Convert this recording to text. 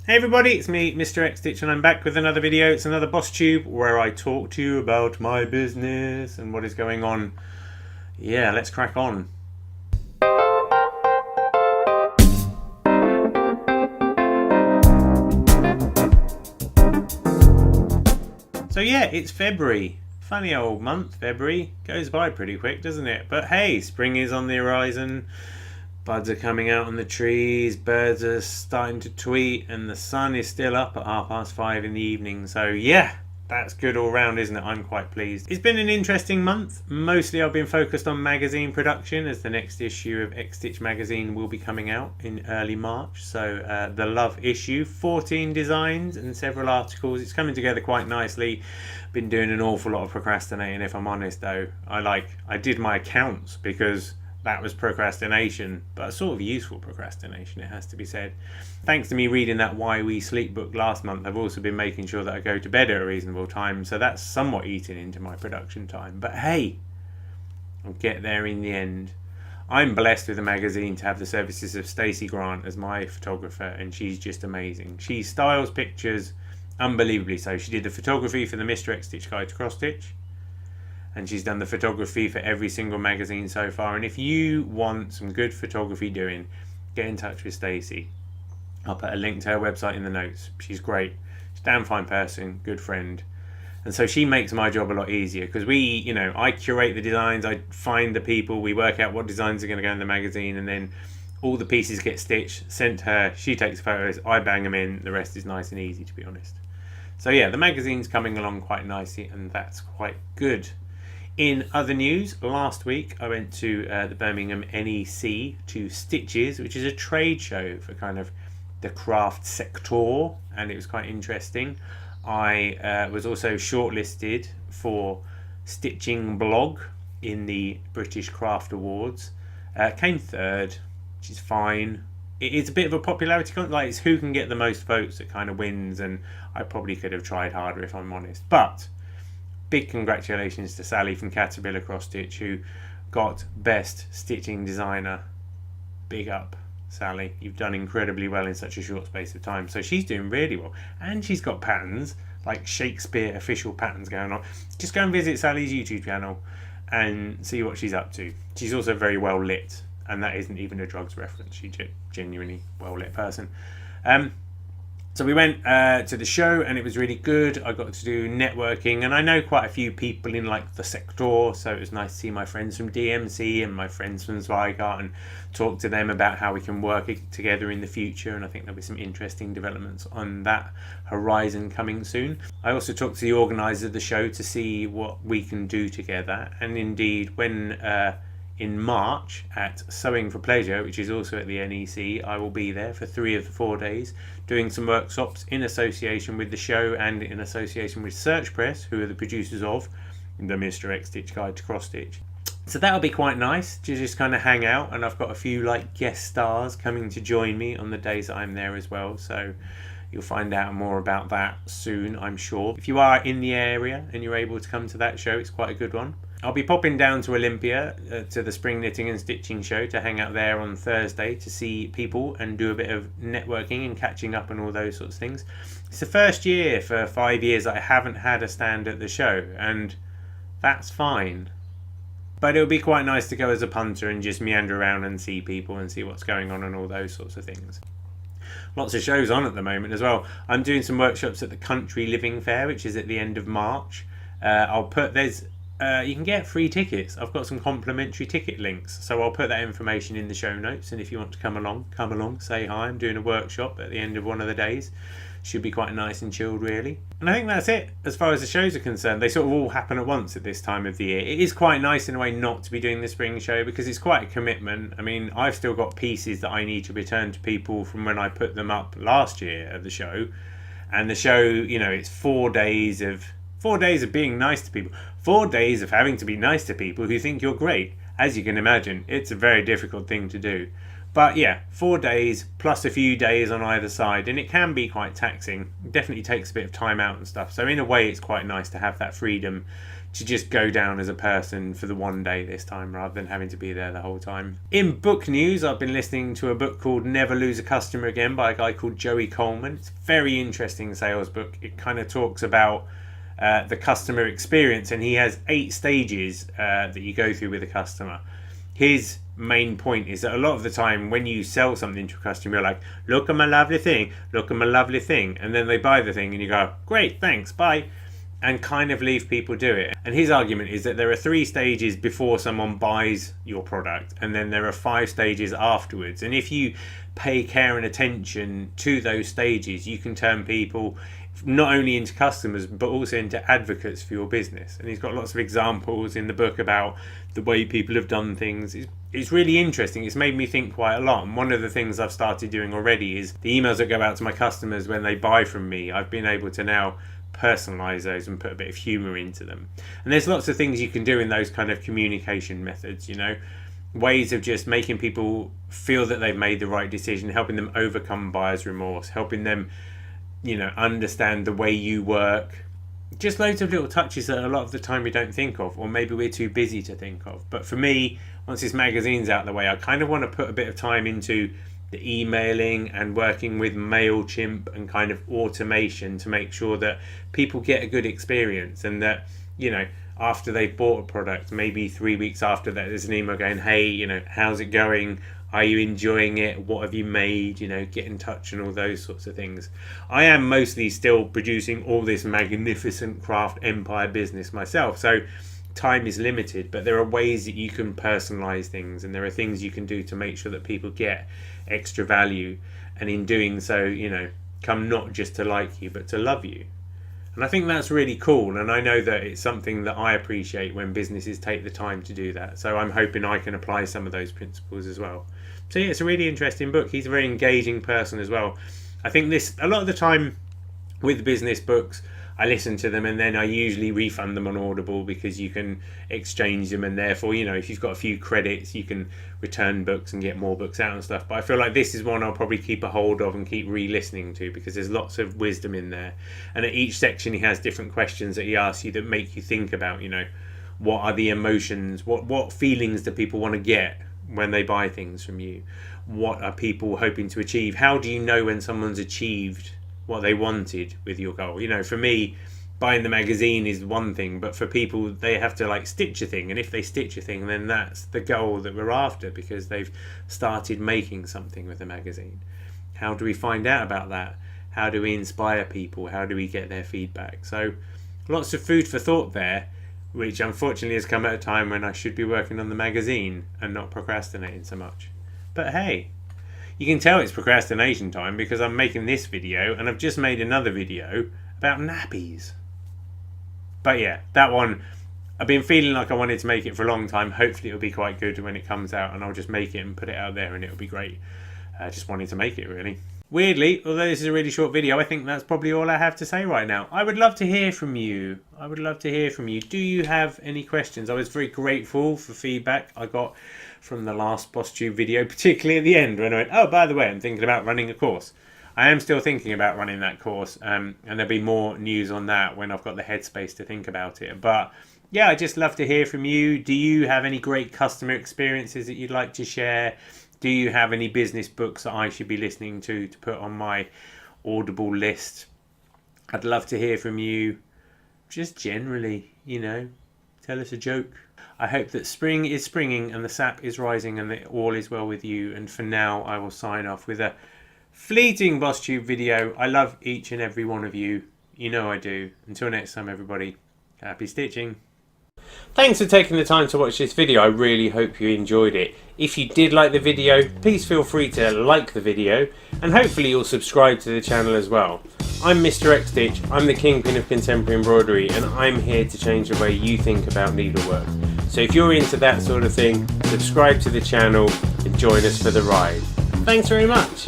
Hey everybody, it's me, Mr. XStitch, and I'm back with another video. It's another BossTube where I talk to you about my business and what is going on. Yeah, let's crack on. So yeah, it's February. Funny old month, February. Goes by pretty quick, doesn't it? But hey, spring is on the horizon. Buds are coming out on the trees, birds are starting to tweet, and the sun is still up at 5:30 in the evening. So yeah, that's good all round, isn't it? I'm quite pleased. It's been an interesting month. Mostly I've been focused on magazine production, as the next issue of XStitch magazine will be coming out in early March. So the Love issue, 14 designs and several articles. It's coming together quite nicely. Been doing an awful lot of procrastinating, if I'm honest though. I did my accounts because that was procrastination, but a sort of useful procrastination, it has to be said. Thanks to me reading that Why We Sleep book last month, I've also been making sure that I go to bed at a reasonable time, so that's somewhat eaten into my production time. But hey, I'll get there in the end. I'm blessed with the magazine to have the services of Stacey Grant as my photographer, and she's just amazing. She styles pictures unbelievably so. She did the photography for the Mr. XStitch Guide to Cross Stitch, and she's done the photography for every single magazine so far. And if you want some good photography doing, get in touch with Stacey. I'll put a link to her website in the notes. She's great. She's a damn fine person, good friend. And so she makes my job a lot easier because I curate the designs, I find the people, we work out what designs are going to go in the magazine, and then all the pieces get stitched, sent to her, she takes photos, I bang them in, the rest is nice and easy, to be honest. So yeah, the magazine's coming along quite nicely, and that's quite good. In other news, last week I went to the Birmingham NEC to Stitches, which is a trade show for kind of the craft sector, and it was quite interesting. I was also shortlisted for Stitching Blog in the British Craft Awards. Came third, which is fine. It is a bit of a popularity contest, like it's who can get the most votes that kind of wins, and I probably could have tried harder if I'm honest. But big congratulations to Sally from Caterpillar Cross Stitch, who got Best Stitching Designer. Big up, Sally. You've done incredibly well in such a short space of time. So she's doing really well. And she's got patterns, like Shakespeare official patterns going on. Just go and visit Sally's YouTube channel and see what she's up to. She's also very well lit. And that isn't even a drugs reference. She's a genuinely well lit person. So we went to the show, and it was really good. I got to do networking, and I know quite a few people in like the sector, so it was nice to see my friends from DMC and my friends from Zweigart and talk to them about how we can work together in the future, and I think there'll be some interesting developments on that horizon coming soon. I also talked to the organiser of the show to see what we can do together, and indeed when in March at Sewing for Pleasure, which is also at the NEC, I will be there for 3 of the 4 days doing some workshops in association with the show and in association with Search Press, who are the producers of the Mr. XStitch Guide to Cross Stitch. So that'll be quite nice to just kind of hang out, and I've got a few like guest stars coming to join me on the days that I'm there as well, so you'll find out more about that soon, I'm sure. If you are in the area and you're able to come to that show, it's quite a good one. I'll be popping down to Olympia to the Spring Knitting and Stitching show to hang out there on Thursday to see people and do a bit of networking and catching up and all those sorts of things. It's the first year for 5 years that I haven't had a stand at the show, and that's fine. But it'll be quite nice to go as a punter and just meander around and see people and see what's going on and all those sorts of things. Lots of shows on at the moment as well. I'm doing some workshops at the Country Living Fair, which is at the end of March. You can get free tickets. I've got some complimentary ticket links, so I'll put that information in the show notes, and if you want to come along, say hi. I'm doing a workshop at the end of one of the days. Should be quite nice and chilled, really. And I think that's it as far as the shows are concerned. They sort of all happen at once at this time of the year. It is quite nice in a way not to be doing the spring show because it's quite a commitment. I mean, I've still got pieces that I need to return to people from when I put them up last year at the show. And the show, it's 4 days of being nice to people. 4 days of having to be nice to people who think you're great. As you can imagine, it's a very difficult thing to do. But yeah, 4 days plus a few days on either side, and it can be quite taxing. It definitely takes a bit of time out and stuff. So in a way, it's quite nice to have that freedom to just go down as a person for the 1 day this time, rather than having to be there the whole time. In book news, I've been listening to a book called Never Lose a Customer Again by a guy called Joey Coleman. It's a very interesting sales book. It kind of talks about the customer experience, and he has 8 stages that you go through with a customer. His main point is that a lot of the time when you sell something to a customer, you're like, look at my lovely thing, look at my lovely thing, and then they buy the thing and you go, great, thanks, bye, and kind of leave people do it. And his argument is that there are 3 stages before someone buys your product, and then there are 5 stages afterwards. And if you pay care and attention to those stages, you can turn people not only into customers but also into advocates for your business. And he's got lots of examples in the book about the way people have done things. It's really interesting. It's made me think quite a lot. And one of the things I've started doing already is the emails that go out to my customers when they buy from me, I've been able to now personalize those and put a bit of humor into them. And there's lots of things you can do in those kind of communication methods, you know, ways of just making people feel that they've made the right decision, helping them overcome buyer's remorse, helping them, you know, understand the way you work. Just loads of little touches that a lot of the time we don't think of, or maybe we're too busy to think of. But for me, once this magazine's out of the way, I kind of want to put a bit of time into the emailing and working with MailChimp and kind of automation to make sure that people get a good experience, and that, you know, after they've bought a product, maybe 3 weeks after that, there's an email going, hey, you know, how's it going? Are you enjoying it? What have you made? You know, get in touch and all those sorts of things. I am mostly still producing all this magnificent craft empire business myself, so time is limited, but there are ways that you can personalize things, and there are things you can do to make sure that people get extra value, and in doing so, you know, come not just to like you but to love you. And I think that's really cool, and I know that it's something that I appreciate when businesses take the time to do that. So I'm hoping I can apply some of those principles as well. So yeah, it's a really interesting book. He's a very engaging person as well. I think this, a lot of the time with business books, I listen to them and then I usually refund them on Audible, because you can exchange them, and therefore, you know, if you've got a few credits, you can return books and get more books out and stuff. But I feel like this is one I'll probably keep a hold of and keep re-listening to, because there's lots of wisdom in there. And at each section he has different questions that he asks you that make you think about, you know, what are the emotions, what feelings do people want to get when they buy things from you? What are people hoping to achieve? How do you know when someone's achieved what they wanted with your goal? You know, for me, buying the magazine is one thing, but for people, they have to like stitch a thing, and if they stitch a thing, then that's the goal that we're after, because they've started making something with the magazine. How do we find out about that? How do we inspire people? How do we get their feedback? So lots of food for thought there, which unfortunately has come at a time when I should be working on the magazine and not procrastinating so much. But hey, you can tell it's procrastination time because I'm making this video, and I've just made another video about nappies. But yeah, that one, I've been feeling like I wanted to make it for a long time. Hopefully it'll be quite good when it comes out, and I'll just make it and put it out there and it'll be great. I just wanted to make it, really. Weirdly, although this is a really short video, I think that's probably all I have to say right now. I would love to hear from you. I would love to hear from you. Do you have any questions? I was very grateful for feedback I got from the last BossTube video, particularly at the end when I went, oh, by the way, I'm thinking about running a course. I am still thinking about running that course, and there'll be more news on that when I've got the headspace to think about it. But yeah, I'd just love to hear from you. Do you have any great customer experiences that you'd like to share? Do you have any business books that I should be listening to put on my Audible list? I'd love to hear from you. Just generally, you know, tell us a joke. I hope that spring is springing and the sap is rising and that all is well with you. And for now, I will sign off with a fleeting BossTube video. I love each and every one of you. You know I do. Until next time, everybody, happy stitching. Thanks for taking the time to watch this video. I really hope you enjoyed it. If you did like the video, please feel free to like the video, and hopefully you'll subscribe to the channel as well. I'm Mr. XStitch, I'm the Kingpin of Contemporary Embroidery, and I'm here to change the way you think about needlework. So if you're into that sort of thing, subscribe to the channel and join us for the ride. Thanks very much.